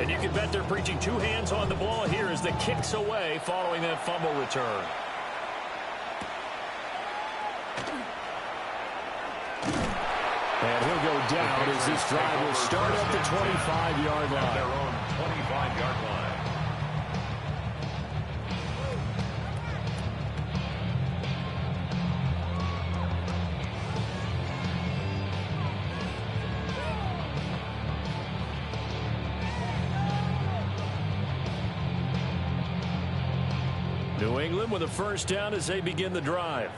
And you can bet they're preaching two hands on the ball here as the kick's away following that fumble return. And he'll go down as this drive will start at the 25-yard line. Their own 25-yard line. New England with a first down as they begin the drive.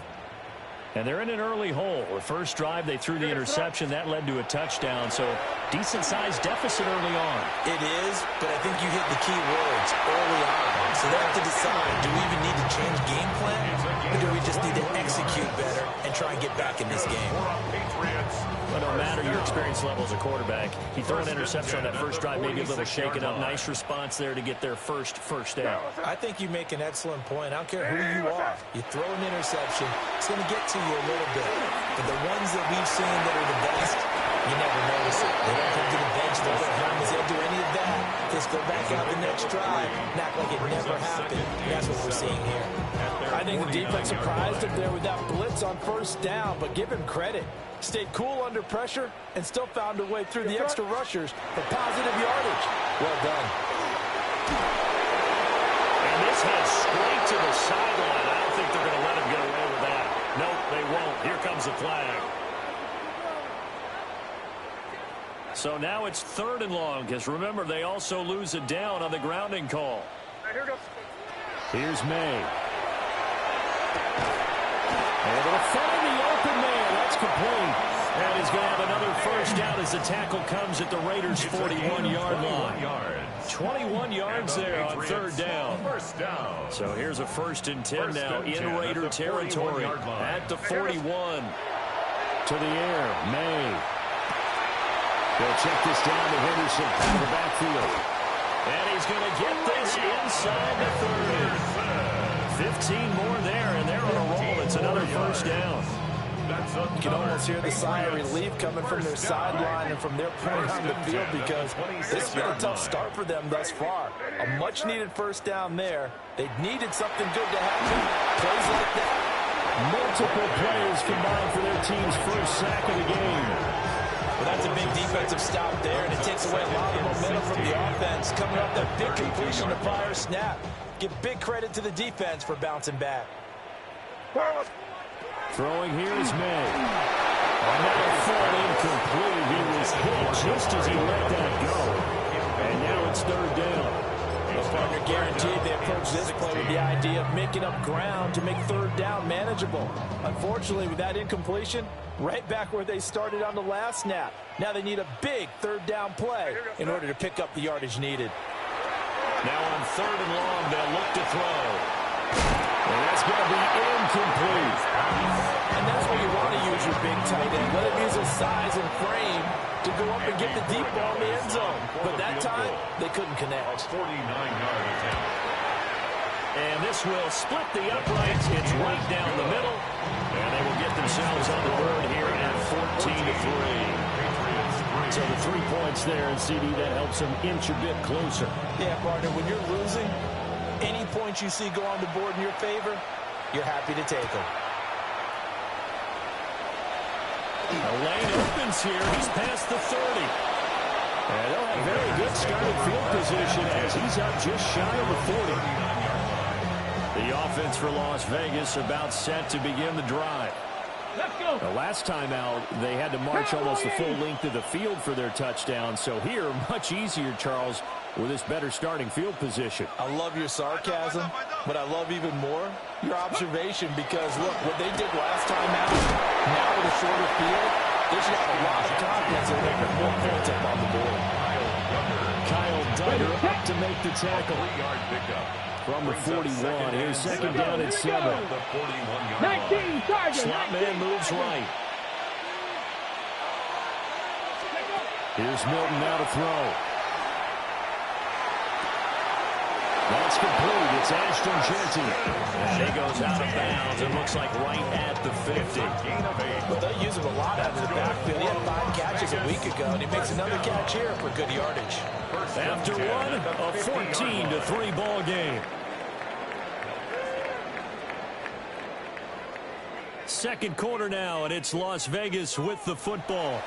And they're in an early hole. The first drive, they threw the interception. That led to a touchdown. So decent-sized deficit early on. It is, but I think you hit the key words early on. So they have to decide, do we even need to change game plan? Or do we just need to execute better and try and get back in this game? Well, no matter your experience level as a quarterback, you throw an interception on that first drive, maybe a little shaken up. Nice response there to get their first down. I think you make an excellent point. I don't care who you are. You throw an interception, it's going to get to you a little bit. But the ones that we've seen that are the best, you never notice it. They don't come to the bench, they don't come as they do any of that. Just go back out the next drive and act like it never happened. That's what we're seeing here. I think the defense surprised him there with that blitz on first down, but give him credit. Stayed cool under pressure and still found a way through the extra rushers for positive yardage. Well done. And this heads straight to the sideline. I don't think they're going to let him get away with that. Nope, they won't. Here comes the flag. So now it's 3rd and long, because remember, they also lose it down on the grounding call. Here's May. Able to find the open man. That's complete. And he's going to have another first down as the tackle comes at the Raiders' 41-yard line. 21 yards there on 3rd down. So here's a 1st and 10 now in Raider territory at the 41. To the air, May. They'll check this down to Henderson out of the backfield. And he's going to get this inside the 30. 15 more there, and they're on a roll. It's another first down. You can almost hear the sigh of relief coming from their sideline and from their point on the field, because this has been a tough start for them thus far. A much-needed first down there. They needed something good to happen. Plays like that. Multiple players combined for their team's first sack of the game. Well, that's a big defensive stop there, and it takes away a lot of momentum from the offense. Coming up that big completion to prior snap. Give big credit to the defense for bouncing back. Throwing here is May. Another throw incomplete. He was hit just as he let that go. And now it's 3rd down. The partner guaranteed they approach this play with the idea of making up ground to make 3rd down manageable. Unfortunately, with that incompletion, right back where they started on the last snap. Now they need a big 3rd down play in order to pick up the yardage needed. Now on 3rd and long, they'll look to throw. And that's going to be incomplete. And that's where you want to use your big tight end. Let him use his size and frame to go up and get the deep ball in the end zone. But that time, they couldn't connect. 49-yard attempt. And this will split the uprights. It's right down the middle. And they will get themselves on the board here at 14-3. So the 3 points there, and CD, that helps them inch a bit closer. Yeah, partner, when you're losing, any points you see go on the board in your favor, you're happy to take them. The lane opens here. He's past the 30. And they'll have very good starting field position as he's up just shy of the 40. The offense for Las Vegas about set to begin the drive. Let's go. The last time out, they had to march almost the full length of the field for their touchdown. So here, much easier, Charles, with this better starting field position. I love your sarcasm, but I love even more your observation, because, look, what they did last time out, now with a shorter field, they should have a lot of confidence in making more points up on the board. Kyle Duggar up to make the tackle. 3-yard pickup. From the 41, here's 2nd down and 7. 19, target. Slot man moves right. Here's Milton now to throw. That's complete. It's Ashton Jeanty. And he goes out of bounds. It looks like right at the 50. Well, they use him a lot out of the backfield. He had 5 catches a week ago, and he makes another catch here for good yardage. After one, a 14-3 ball game. Second quarter now, and it's Las Vegas with the football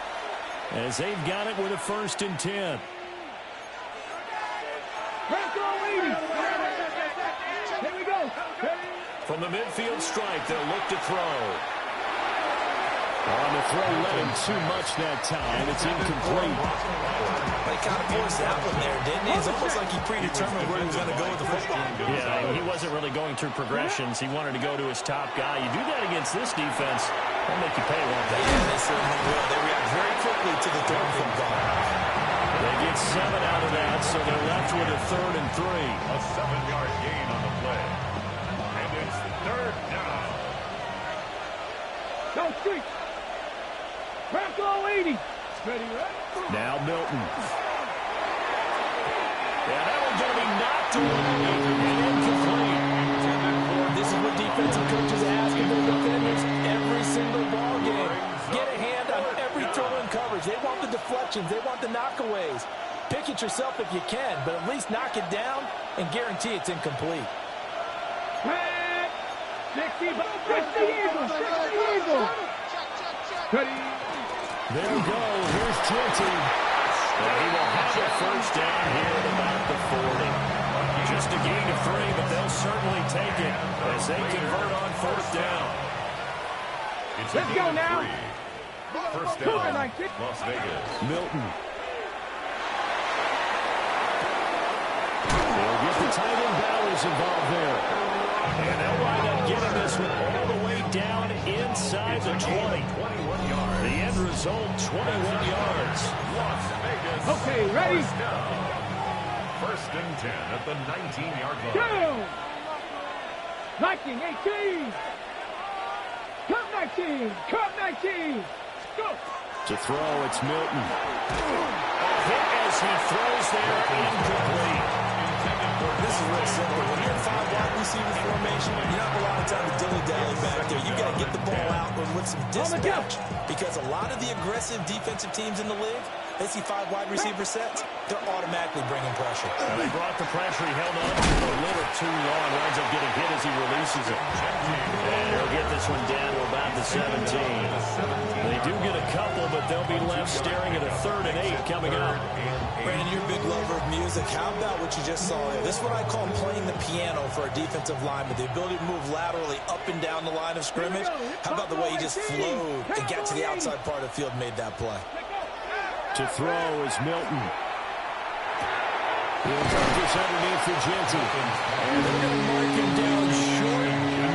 as they've got it with a 1st and 10. Here we go. From the midfield strike, they'll look to throw. On the throw, let him too much that time. It's incomplete. They kind of forced that one there, didn't he? It's almost like he predetermined where he was going to go with the football. Yeah, he wasn't really going through progressions. He wanted to go to his top guy. You do that against this defense, they'll make you pay, won't they? Yeah, they certainly will. They react very quickly to the third football. They get 7 out of that, so they're left with a 3rd and 3. A 7-yard gain on the play. And it's 3rd down. Go street. Bronco 80. Ready, right? Now Milton. Yeah, that one's going to be knocked away and incomplete. This is what defensive coaches ask of their defenders every single ball game. Get a hand on every throw in coverage. They want the deflections. They want the knockaways. Pick it yourself if you can, but at least knock it down and guarantee it's incomplete. 60 Eagles. 60 Eagles. There we go. Here's Jeanty. And he will have a 1st down here at about the 40. Just a gain of 3, but they'll certainly take it as they convert on 4th down. It's Let's go now. 1st down, Las Vegas. Milton. They'll get the tight end Bowers involved there. And they'll wind up getting this one all the way down inside the 20. 21 yards. The end result, 21 yards. Las Vegas. Okay, ready? 1st and 10 at the 19-yard line. Go. 19, 18. Cut 19. Cut 19. Go. To throw, it's Milton. Hit as he throws there, incomplete. This is real simple. When you're in 5 wide receiver formation, you don't have a lot of time to dilly-dally back there. You got to get the ball out with some dispatch because a lot of the aggressive defensive teams in the league, they see 5 wide receiver sets, they're automatically bringing pressure. They brought the pressure. He held on to it a little too long. Winds up getting hit as he releases it. And they'll get this one down to about the 17. They do get a couple, but they'll be left staring at a 3rd and 8 coming up. Brandon, you're a big lover of music. How about what you just saw there? This is what I call playing the piano for a defensive lineman. The ability to move laterally up and down the line of scrimmage. How about the way he just flowed and got to the outside part of the field and made that play? To throw is Milton. He'll take this underneath for Jeanty. And they're going to mark him down short,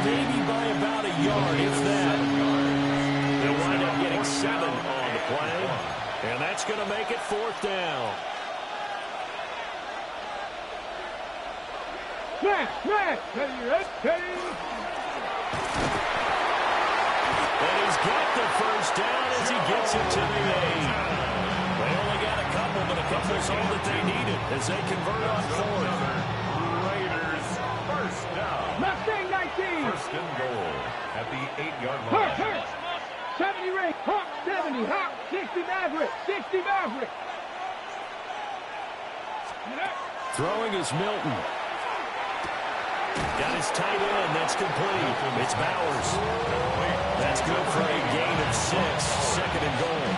maybe by about a yard, if that. They'll wind up getting 7 on the play. And that's going to make it 4th down. Smash. Ready. And he's got the 1st down as he gets it to the 8. They only got a couple, but a couple's all that they needed as they convert on 4th. Raiders 1st down. Mustang 19. 1st and goal at the 8-yard line. Hurt. 70 Ray. Hawk 70. Hawk 60 Maverick. 60 Maverick. Throwing is Milton. Got his tight end. That's complete. It's Bowers. That's good for a gain of 6. 2nd and goal.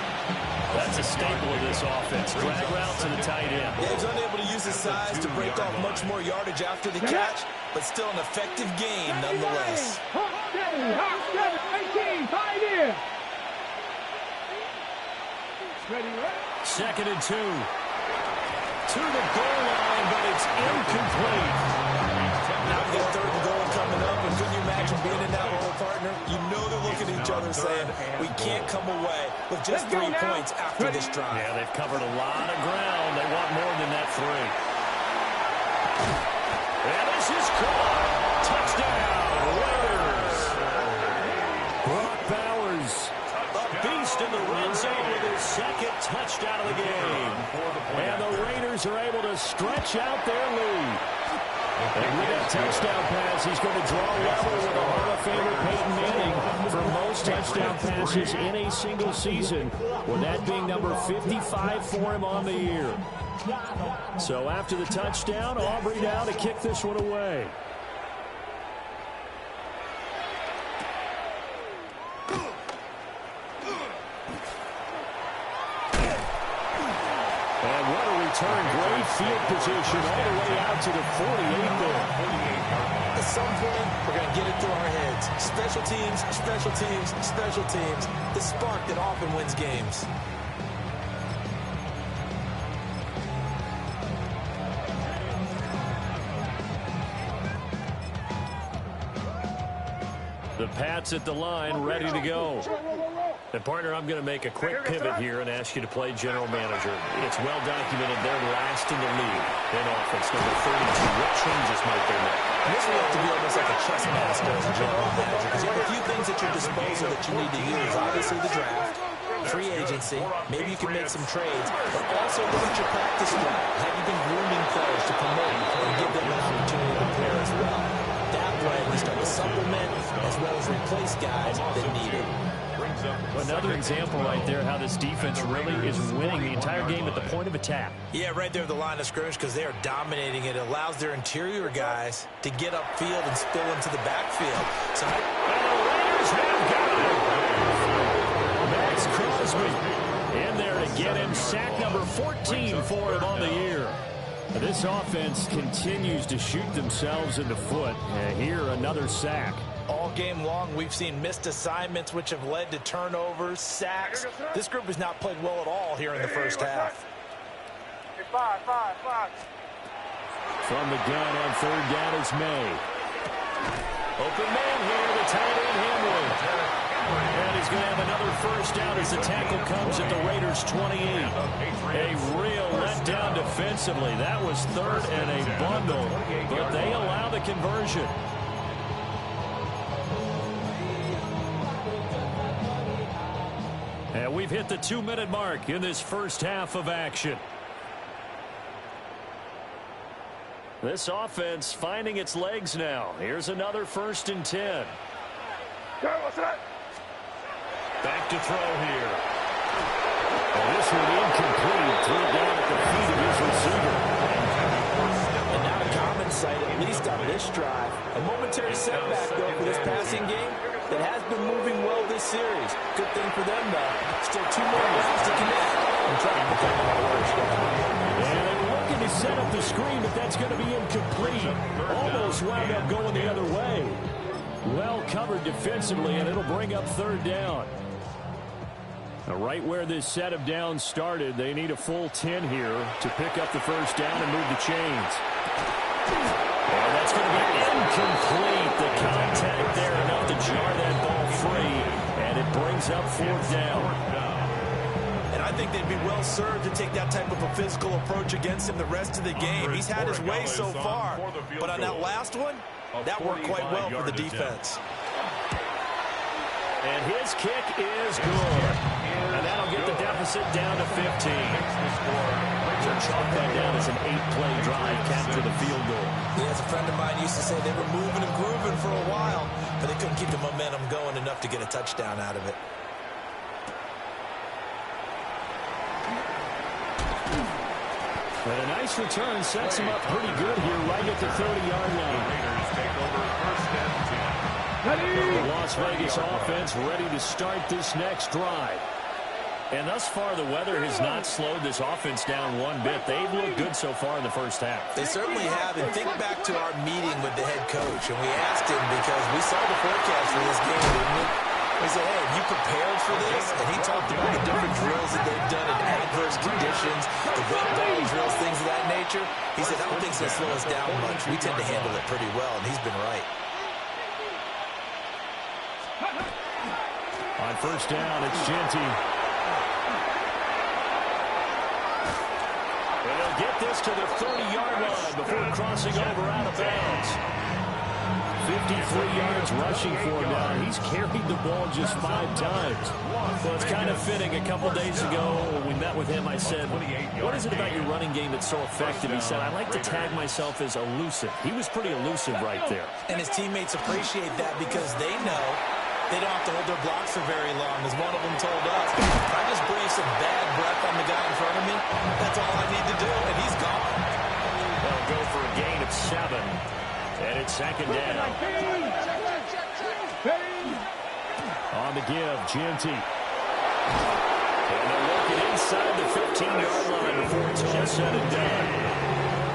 That's a staple of this offense. Drag route to the tight end. Yeah, he's unable to use his size to break off much more yardage after the catch, but still an effective gain nonetheless. Hawk 70. Hawk 7. 18. Tight end. Ready. 2nd and 2. To the goal line, but it's incomplete. Now we got 3rd and goal coming up, and couldn't you imagine being in that role, partner? You know they're looking at each other saying, we can't come away with just 3 points after this drive. Yeah, they've covered a lot of ground. They want more than that 3. And this is caught. Touchdown, Raiders. Brock Bowers, a beast in the red zone with his 2nd touchdown of the game. And the Raiders are able to stretch out their lead. And with that touchdown pass, he's going to draw level with a Hall of Famer Peyton Manning for most touchdown passes in a single season, with that being number 55 for him on the year. So after the touchdown, Aubrey now to kick this one away. And what a return. Great field position all the way out to the 48 there. At some point, we're going to get it through our heads. Special teams, special teams, special teams. The spark that often wins games. The Pats at the line, ready to go. And partner, I'm going to make a quick pivot here and ask you to play general manager. It's well documented they're last in the league in offense, number 32. What changes might they make? And this will have to be almost like a chess master as a general manager, because you have a few things at your disposal that you need to use. Obviously the draft, free agency, maybe you can make some trades, but also look at your practice squad. Have you been grooming players to promote and give them an opportunity to play as well? That way we start to supplement as well as replace guys that need it. Another example right there how this defense really is winning the entire game at the point of attack. Yeah, right there at the line of scrimmage, because they are dominating it. It allows their interior guys to get upfield and spill into the backfield. So and the Raiders have got it. Max Crosby in there to get him. Sack number 14 for him on the year. This offense continues to shoot themselves in the foot. Here, another sack. All game long, we've seen missed assignments, which have led to turnovers, sacks. This group has not played well at all here in the first half. From the gun on third down is May. Open man here, the tight end Henry. And he's going to have another first down as the tackle comes at the Raiders' 28. A real letdown defensively. That was third and a bundle, but they allow the conversion. And we've hit the 2-minute mark in this first half of action. This offense finding its legs now. Here's another 1st and 10. Back to throw here. And this one incomplete. Threw it down at the feet of his receiver. And not a common sight, at least on this drive. A momentary setback, though, for this passing game that has been moving well this series. Good thing for them, though. Still 2 more rounds to connect and try to become a first down. And they were looking to set up the screen, but that's going to be incomplete. Almost wound up going the other way. Well covered defensively, and it'll bring up third down. Now, right where this set of downs started, they need a full 10 here to pick up the first down and move the chains. And that's going to be incomplete. The contact there enough to jar that ball free, and it brings up 4th down. And I think they'd be well served to take that type of a physical approach against him the rest of the game. He's had his way so far, but on that last one, that worked quite well for the defense. And his kick is good. And that'll get the deficit down to 15. So chalk that down as an 8-play drive capture the field goal. Yeah, as a friend of mine used to say, they were moving and grooving for a while, but they couldn't keep the momentum going enough to get a touchdown out of it. And a nice return sets him up pretty good here right at the 30-yard line. The Las Vegas offense ready to start this next drive. And thus far, the weather has not slowed this offense down one bit. They've looked good so far in the first half. They certainly have. And think back to our meeting with the head coach. And we asked him, because we saw the forecast for this game, didn't we? We said, hey, have you prepared for this? And he talked about the different drills that they've done in adverse conditions, the wet ball drills, things of that nature. He said, I don't think it's going to slow us down much. We tend to handle it pretty well, and he's been right. On first down, it's Genty. And they'll get this to the 30-yard line before crossing over out of bounds. 53 yards rushing for him now. He's carried the ball just 5 times. Well, it's kind of fitting. A couple days ago, when we met with him, I said, what is it about your running game that's so effective? He said, I like to tag myself as elusive. He was pretty elusive right there. And his teammates appreciate that because they know they don't have to hold their blocks for very long. As one of them told us, if I just breathe some bad breath on the guy in front of me, that's all I need to do, and he's gone. They'll go for a gain of 7. And it's second down. On the give, Jeanty. And they're working inside the 15-yard line before it's all said and done.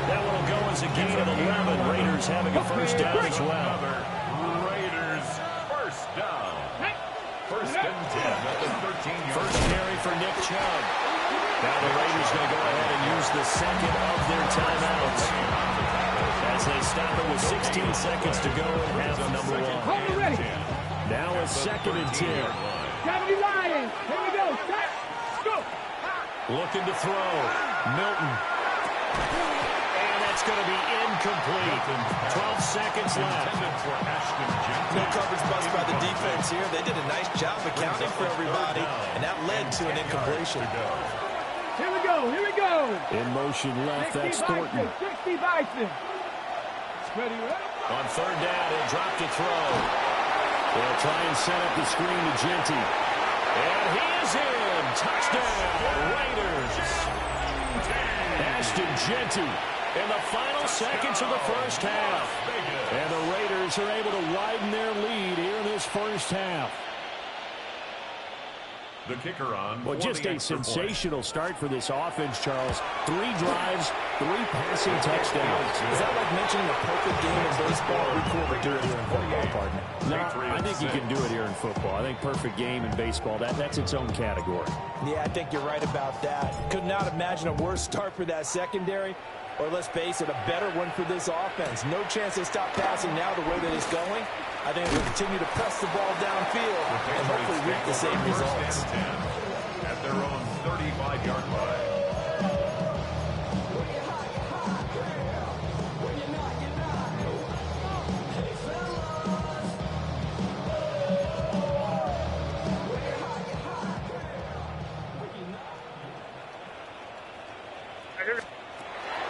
That one will go as a gain of 11. Raiders having a first down as well. Raiders first down. First and 10 at the 13-yard line. First carry for Nick Chubb. Now the Raiders going to go ahead and use the second of their timeouts. As they stop it with 16 seconds to go in half number 1. Now a second and 10. 70 Lions. Here we go. Stop. Go. Looking to throw. Milton. And that's going to be incomplete. 12 seconds left. No coverage bust by the defense here. They did a nice job accounting for everybody, and that led to an incompletion. Here we go. Here we go. In motion left, that's Thornton. 60 Bison. Ready, ready. On third down, he'll drop to throw. They'll try and set up the screen to Jeanty. And he is in. Touchdown, Raiders. Ashton Jeanty in the final seconds of the first half. And the Raiders are able to widen their lead here in this first half. The kicker on. Well, just a sensational start for this offense, Charles. 3 drives, 3 passing touchdowns. Is that like mentioning a perfect game in baseball? We couldn't do it here in football, partner. No, I think you can do it here in football. I think perfect game in baseball, that's its own category. Yeah, I think you're right about that. Could not imagine a worse start for that secondary, or let's face it, a better one for this offense. No chance they stop passing now the way that it's going. I think we'll continue to press the ball downfield and hopefully reap the same results. At their own 35-yard line.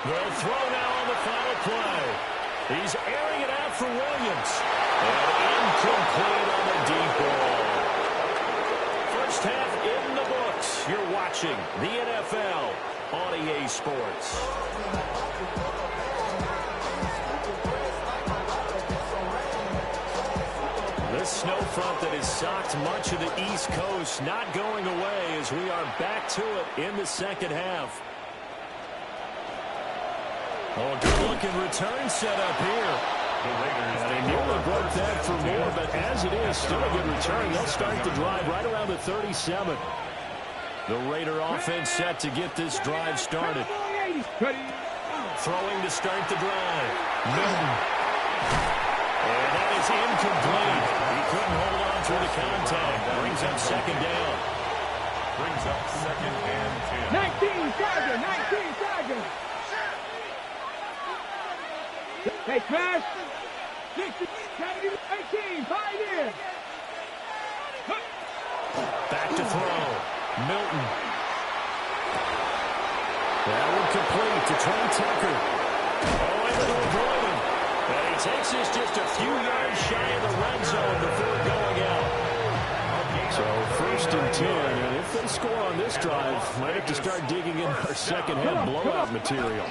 They'll throw now on the final play. He's airing it out for Williams. And incomplete on the deep ball. First half in the books. You're watching the NFL on EA Sports. This snow front that has socked much of the East Coast not going away as we are back to it in the second half. Oh, good-looking return set up here. And they nearly broke that for more, but as it is, still a good return. They'll start the drive right around the 37. The Raider offense set to get this drive started. Throwing to start the drive. Milton. And that is incomplete. He couldn't hold on through the contact. Brings up second down. Brings up second and 19 10. Tiger. 19 Tiger. Hey, Crash. 60, 70, 18, Pioneer. Back to throw. Milton. That one complete to Trey Tucker. Oh, able to avoid him. And he takes this just a few yards shy of the red zone before going out. So first and 10, and if they score on this drive, might have to start digging in our second half blowout material.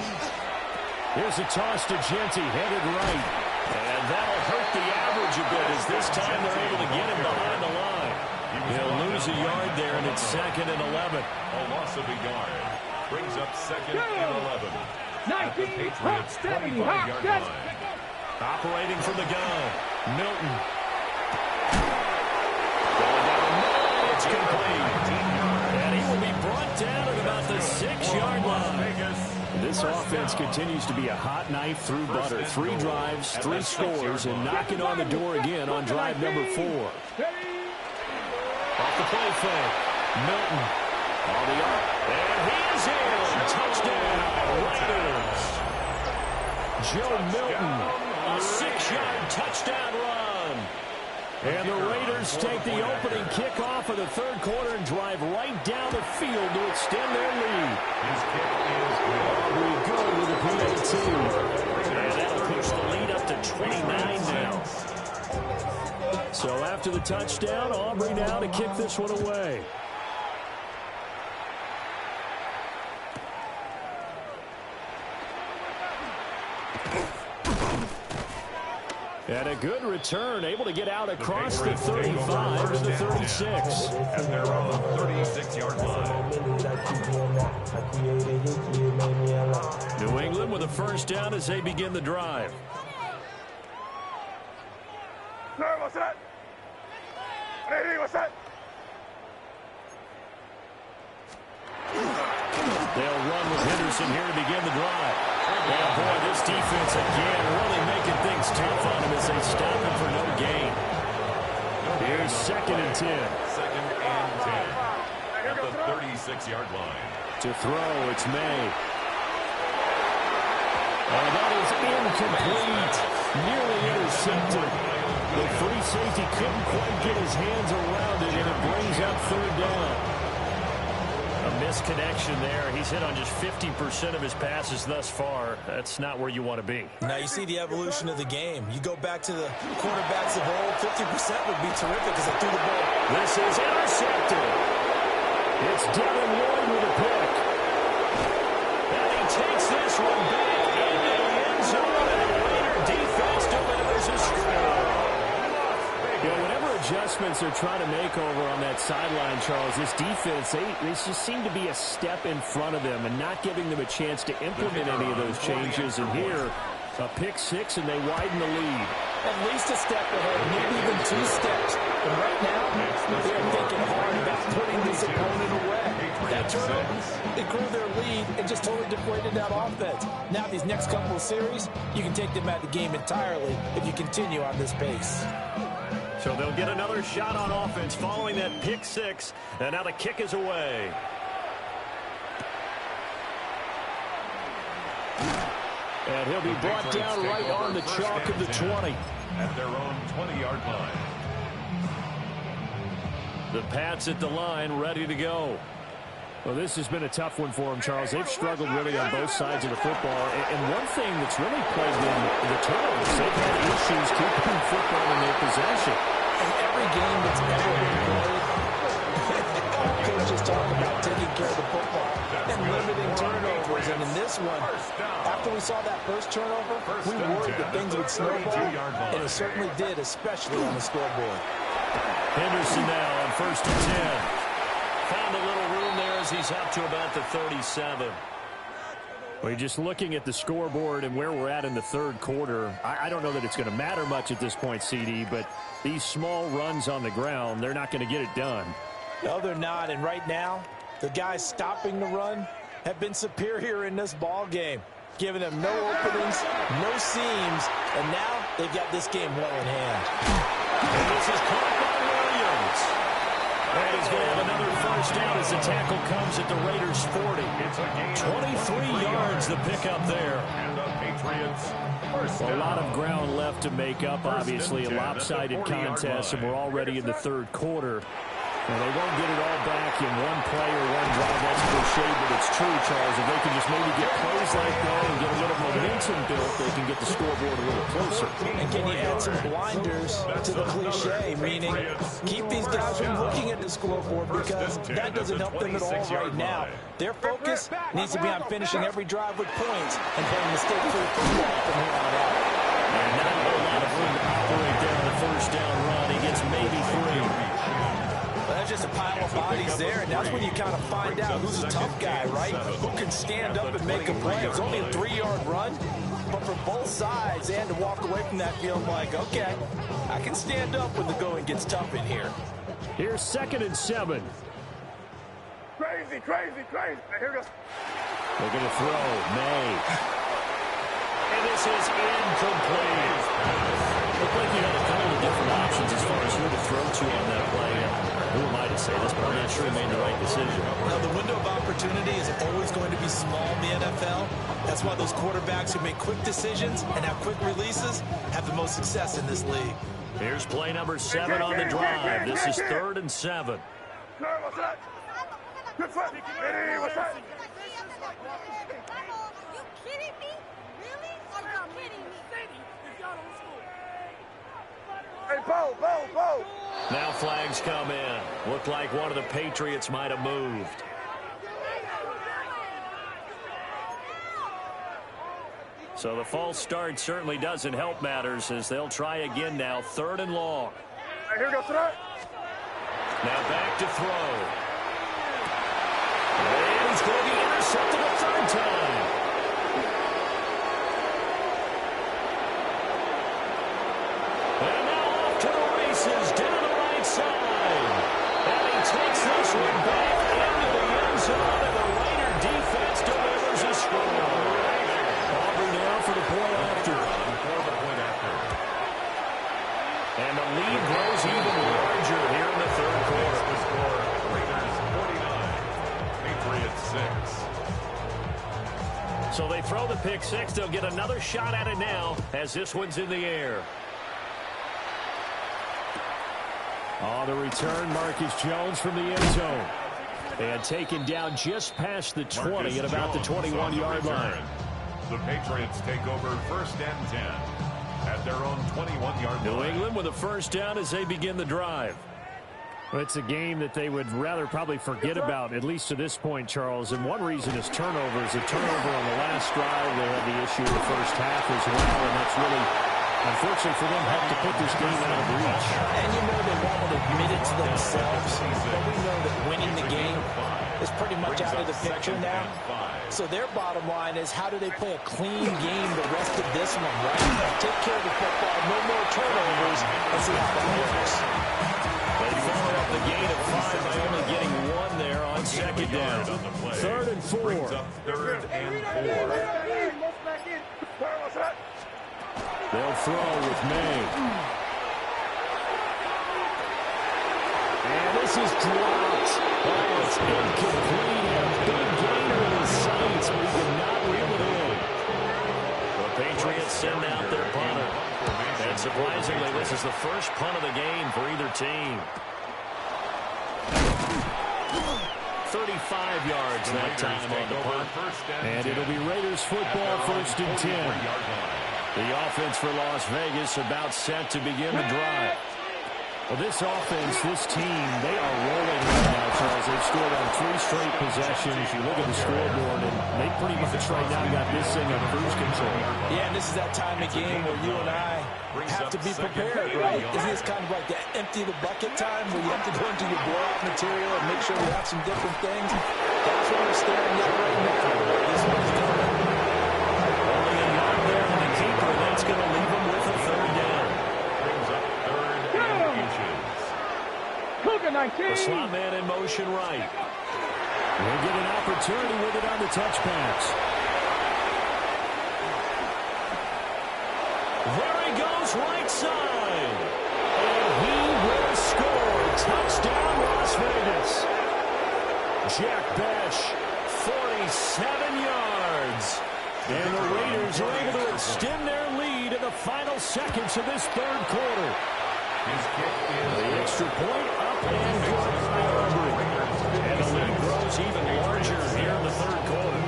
Here's a toss to Jeanty, headed right. And that'll hurt the average a bit as this time they're able to get him behind the line. He'll lose a yard there, and it's second and 11. A loss of a yard. Brings up second and 11. 19, Hawk 70, Hawk 70. Operating from the gun, Milton. Going down the middle, it's complete. And he will be brought down at about the 6-yard line. This offense continues to be a hot knife through butter. 3 drives, 3 scores, and knocking on the door again on drive number 4. Off the play fake, Milton. On the arc, and he is in. Touchdown, Raiders. Joe Milton, a 6 6-yard touchdown run. And the Raiders take the opening kickoff of the third quarter and drive right down the field to extend their lead. His kick is Good with a PAT. And that'll push the lead up to 29 now. So after the touchdown, Aubrey now to kick this one away. And a good return, able to get out across the 35 to the 36. at their own 36-yard line. New England with a first down as they begin the drive. They'll run with Henderson here to begin the drive. Oh, boy, this defense again really making things tough on him as they stop him for no gain. Here's 2nd and 10. 2nd and 10 at the 36-yard line. To throw, it's May. And that is incomplete. Nearly intercepted. The free safety couldn't quite get his hands around it, and it brings up 3rd down. A misconnection there. He's hit on just 50% of his passes thus far. That's not where you want to be. Now you see the evolution of the game. You go back to the quarterbacks of old, 50% would be terrific because they threw the ball. This is intercepted. It's Devin Lloyd with a pick. And he takes this one back into the end zone, and the Raider defense delivers a score. You know, whatever adjustments they're trying to make over on that sideline, Charles, this defense, they just seem to be a step in front of them and not giving them a chance to implement any of those changes. And here, a pick 6, and they widen the lead. At least a step ahead, maybe even 2 steps. And right now, they're thinking hard about putting this opponent away. That turnover, it grew their lead and just totally deflated that offense. Now, these next couple of series, you can take them out of the game entirely if you continue on this pace. So they'll get another shot on offense following that pick 6, and now the kick is away. And he'll be brought down right on the chalk of the 20. At their own 20-yard line. The Pats at the line, ready to go. Well, this has been a tough one for them, Charles. They've struggled really on both sides of the football. And one thing that's really plagued them, the turnovers. They've had issues keeping the football in their possession. In every game that's ever been played, coaches talk about taking care of the football and limiting turnovers. And in this one, after we saw that first turnover, we worried that things would snowball, and it certainly did, especially on the scoreboard. Henderson now on 1st and 10. Found a little room there as he's up to about the 37. Well, you're just looking at the scoreboard and where we're at in the third quarter. I don't know that it's going to matter much at this point, CD, but these small runs on the ground, they're not going to get it done. No, they're not. And right now, the guys stopping the run have been superior in this ball game, giving them no openings, no seams, and now they've got this game well in hand. And this is caught by Williams. And he's going to have another first down as the tackle comes at the Raiders' 40. 23 yards the pickup there. And the Patriots first down. A lot of ground left to make up, obviously. A lopsided contest, and we're already in the third quarter. And they won't get it all back in one play or one drive. That's cliche, but it's true, Charles. If they can just maybe get plays like that and get a little momentum built, they can get the scoreboard a little closer. And can you add some blinders to the cliche, meaning keep these guys from looking at the scoreboard because that doesn't help them at all right now. Their focus needs to be on finishing every drive with points and playing mistake-free football from here on out. And not a whole lot of room to operate there on the first down run. He gets maybe 3. There's just a pile of bodies there, and that's when you kind of find out who's a tough guy, right? Who can stand up and make a play. It was only a 3-yard run, but for both sides, and to walk away from that feeling like, okay, I can stand up when the going gets tough in here. Here's 2nd and 7. Crazy, crazy, crazy. Here we go. They're going to throw. May. And this is incomplete. Looked like you had a couple of different options as far as who to throw to on that play. Who am I to to say this point, not sure he made the right decision. Now, the window of opportunity is always going to be small in the NFL. That's why those quarterbacks who make quick decisions and have quick releases have the most success in this league. Here's play number 7 on the drive. This is 3rd and 7. Good foot. Ready, what's that? You kidding me? Really? Are you kidding me? Hey, Bo. Now flags come in. Looked like one of the Patriots might have moved. So the false start certainly doesn't help matters as they'll try again now. 3rd and long. Hey, here we go, throw. Now back to throw. And he's going to be intercepted a 3rd time. And now off to the races down the right side. And he takes this one back into the end zone, and the Raider defense delivers a score. Aubrey now for the point after. And the lead grows even larger here in the 3rd quarter. The score, Raiders 49, Patriots 6. So they throw the pick 6. They'll get another shot at it now as this one's in the air. On the return, Marcus Jones from the end zone. And taken down just past the 20 at about the 21-yard line. The Patriots take over 1st and 10 at their own 21-yard line. New England with a 1st down as they begin the drive. Well, it's a game that they would rather probably forget about, at least to this point, Charles. And one reason is turnovers. A turnover on the last drive. They had the issue in the first half as well, and that's really, unfortunately for them, helped to put this game out of reach. And you know they won't admit it to themselves, but we know that winning the game is pretty much out of the picture now. So their bottom line is, how do they play a clean game the rest of this one, right? Take care of the football, no more turnovers, and see how that works. They follow up the gain of 5 by only getting 1 there on 2nd down. 3rd and 4. Brings up 3rd and 4. They'll throw with May. And this is dropped. Oh, it's incomplete. A big gainer in his sights, but he did not reel it in. The Patriots send out their punter. And surprisingly, this is the first punt of the game for either team. 35 yards that time on the punt. And it'll be Raiders football, 1st and 10. The offense for Las Vegas about set to begin the drive. Well, this offense, this team, they are rolling right now, Charles. They've scored on 3 straight possessions. You look at the scoreboard, and they pretty much right now got this thing on cruise control. Yeah, and this is that time of game where you and I have to be prepared, right? Isn't this kind of like the empty the bucket time where you have to go into your blowout material and make sure we have some different things? That's what we're staring at right now. This one's coming. Only a yard there on the keeper. That's going to leave him with a 3rd down. Brings up 3rd and inches. The slot man in motion right. We'll get an opportunity with it on the touch pass. There he goes, right side. And he will score. Touchdown, Las Vegas. Jack Bech, 47 yards. And the Raiders are able to extend their lead in the final seconds of this 3rd quarter. The extra point up and good by Aubrey. And the lead grows even larger here in the 3rd quarter.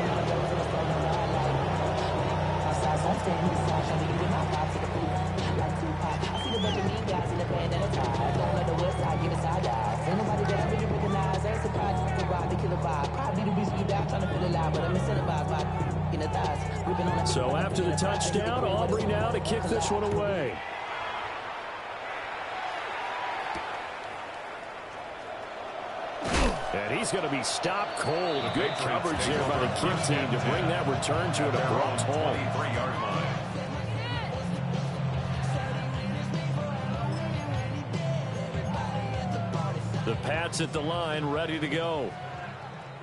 So after the touchdown, Aubrey now to kick this one away. And he's going to be stopped cold. Good coverage there by the kick team to bring that return to an abrupt halt. The Pats at the line, ready to go.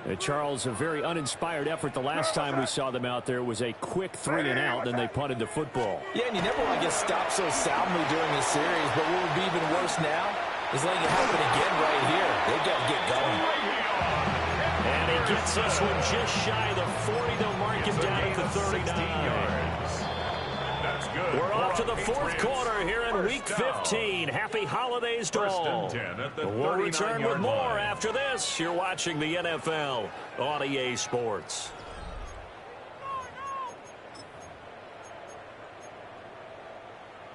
And Charles, a very uninspired effort the last time we saw them out there. It was a quick 3-and-out, then they punted the football. Yeah, and you never want to get stopped so soundly during the series, but what would be even worse now He's letting it happen again right here. They've got to get going. And he gets this one just shy of the 40. They'll mark him down at the 39. That's good. We're off to the fourth quarter here in Week 15. Happy holidays to all. We'll return with more after this. You're watching the NFL on EA Sports.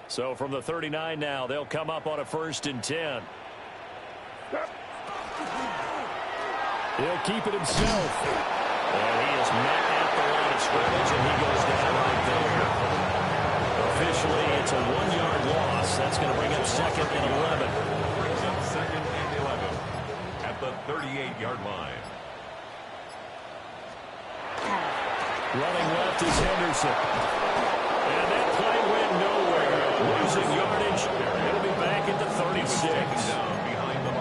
So from the 39 now, they'll come up on a 1st and 10. He'll keep it himself. And he is met at the line of scrimmage, and he goes down right there. Officially, it's a 1-yard loss. That's going to bring up 2nd and 11. Brings up 2nd and 11 at the 38-yard line. Running left is Henderson. And that play went nowhere. Losing yardage. Going to be back at the 36.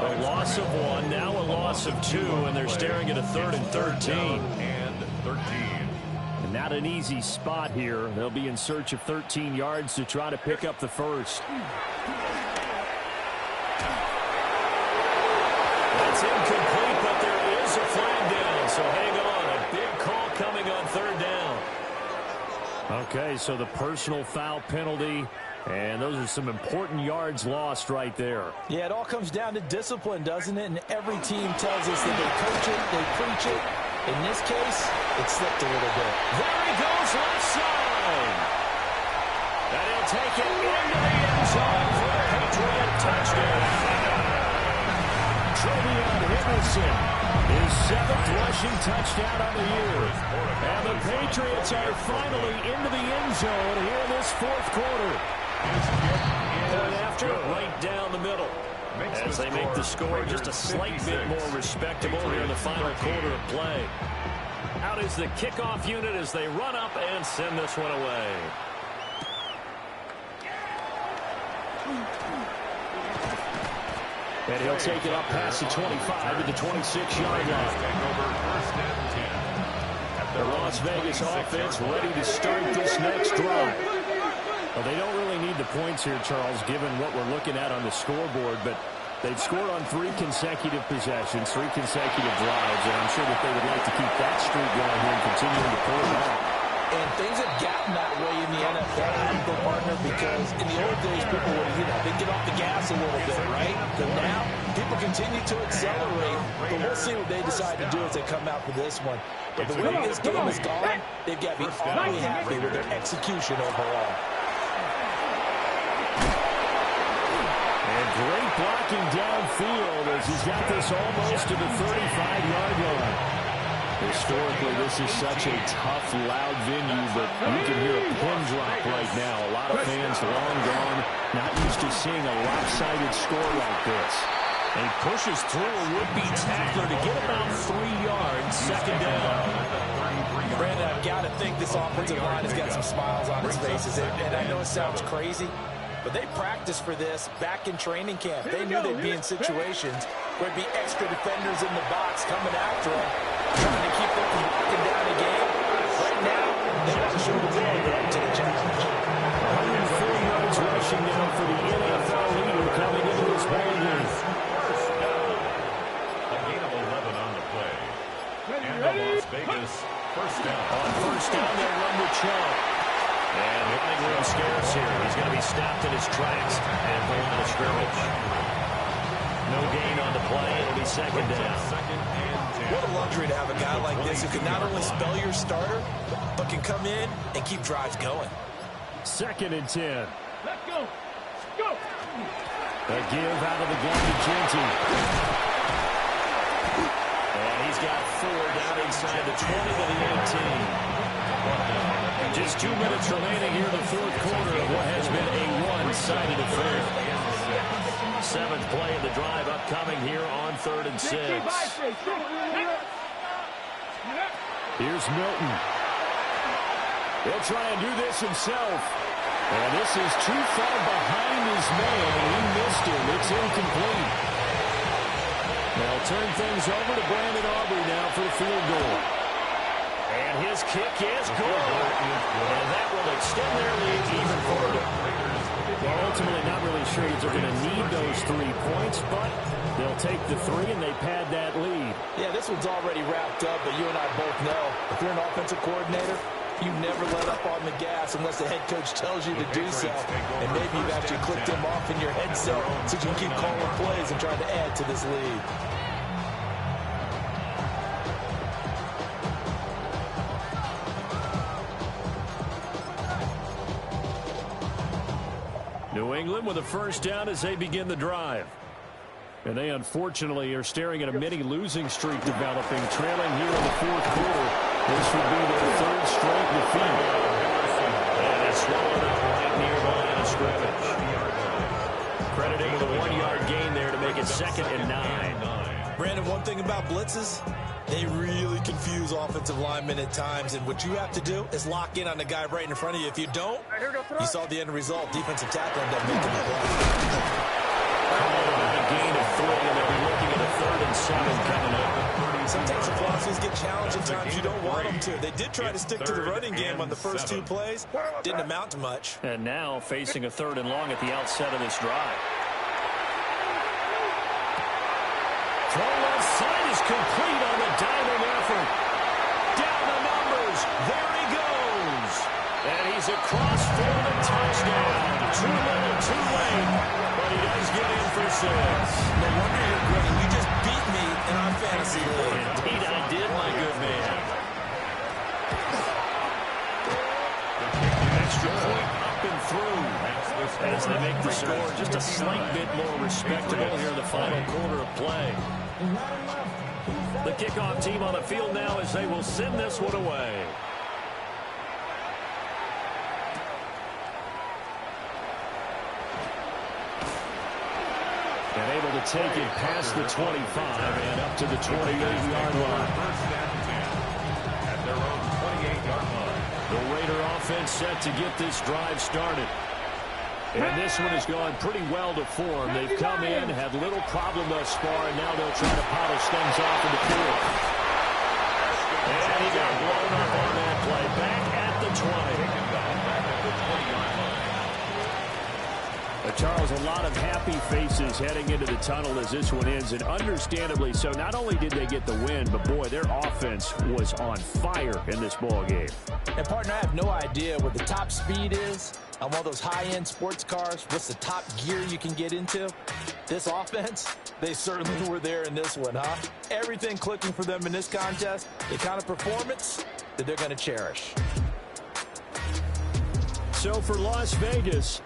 A loss of 1, now a loss of 2, and they're staring at a 3rd and 13. And 13. And not an easy spot here. They'll be in search of 13 yards to try to pick up the first. That's incomplete, but there is a flag down, so hang on. A big call coming on 3rd down. Okay, so the personal foul penalty, and those are some important yards lost right there. Yeah, it all comes down to discipline, doesn't it? And every team tells us that they coach it, they preach it. In this case, it slipped a little bit. There he goes, left side. And he'll take it into the end zone for a Patriot touchdown. Trevion Henderson, his 7th rushing touchdown of the year. And the Patriots are finally into the end zone here in this 4th quarter. Point after, right down the middle. As they make the score just a slight bit more respectable here in the final quarter of play. Out is the kickoff unit as they run up and send this one away. And he'll take it up past the 25 to the 26-yard line. The Las Vegas offense ready to start this next drive. Well, they don't really need the points here, Charles, given what we're looking at on the scoreboard, but they've scored on 3 consecutive possessions, 3 consecutive drives, and I'm sure that they would like to keep that streak going here and continuing to pull it out. And things have gotten that way in the NFL, partner, because in the old days, people would, they'd get off the gas a little bit, right? But now, people continue to accelerate, but we'll see what they decide to do as they come out for this one. But the way this game has gone, they've got to be awfully happy with their execution overall. Great blocking downfield as he's got this almost to the 35-yard line. Historically, this is such a tough, loud venue, but you can hear a pin drop right now. A lot of fans long gone, not used to seeing a lopsided score like this. And he pushes through a would-be tackler to get about 3 yards, 2nd down. Brandon, I've got to think this offensive line has got some smiles on its faces. And I know it sounds crazy, but they practiced for this back in training camp. They knew they'd be in situations where there'd be extra defenders in the box coming after them, trying to keep them from walking down the game. Right now, they have to show the world they're up to the challenge. 104 yards rushing now for the NFL leader coming into this ball game. A gain of 11 on the play. And the Las Vegas 1st down. On 1st down, they run with Chubb. And running room scarce here. He's going to be stopped in his tracks at the line of scrimmage. No gain on the play. It'll be 2nd down. What a luxury to have a guy like this who can not only spell your starter, but can come in and keep drives going. 2nd and 10. Let's go. Go. A give out of the gun to Genty. And he's got 4 down inside the 20 to the 18. Just 2 minutes remaining here in the 4th quarter of what has been a one-sided affair. 7th play of the drive upcoming here on 3rd and 6. Here's Milton. He'll try and do this himself. And this is too far behind his man, and he missed him. It's incomplete. They'll turn things over to Brandon Aubrey now for the field goal. And his kick is good. And that will extend their lead even further. Well, ultimately, not really sure that they're going to need those 3 points, but they'll take the 3 and they pad that lead. Yeah, this one's already wrapped up, but you and I both know if you're an offensive coordinator, you never let up on the gas unless the head coach tells you to do so. And maybe you've actually clicked him off in your headset so you can keep calling plays and trying to add to this lead. New England with a first down as they begin the drive. And they unfortunately are staring at a mini losing streak developing, trailing here in the fourth quarter. This would be their 3rd straight defeat. And it's swallowed up right near the line of scrimmage. Credited with a 1-yard gain there to make it 2nd and 9. Brandon, one thing about blitzes, they really confuse offensive linemen at times, and what you have to do is lock in on the guy right in front of you. If you don't, you saw the end result. Defensive tackle ended up making the play. A gain of 3, and they'll be looking at a 3rd and 7 coming up. Sometimes the philosophies get challenged at times you don't want them to. They did try to stick to the running game on the first 2 plays. Didn't amount to much. And now facing a 3rd and long at the outset of this drive. Throw left side is complete on the diving effort. Down the numbers. There he goes. And he's across for the touchdown. Too little, too late. But he does get in for 6. No wonder you're grinning. You just beat me in our fantasy league. Indeed I did, my good man. Extra point up and through. As they make the score just a slight bit more respectable here in the final quarter of play. The kickoff team on the field now as they will send this one away. And able to take it past the 25 and up to the 28-yard line. At their own 28-yard line. The Raider offense set to get this drive started. And this one has gone pretty well to form. They've come in, had little problem thus far, and now they'll try to polish things off in the field. And he got blown up on that play. Back at the 20. Charles, a lot of happy faces heading into the tunnel as this one ends, and understandably so. Not only did they get the win, but boy, their offense was on fire in this ball game. And partner, I have no idea what the top speed is on one of those high-end sports cars. What's the top gear you can get into? This offense, they certainly were there in this one, huh? Everything clicking for them in this contest, the kind of performance that they're going to cherish. So for Las Vegas,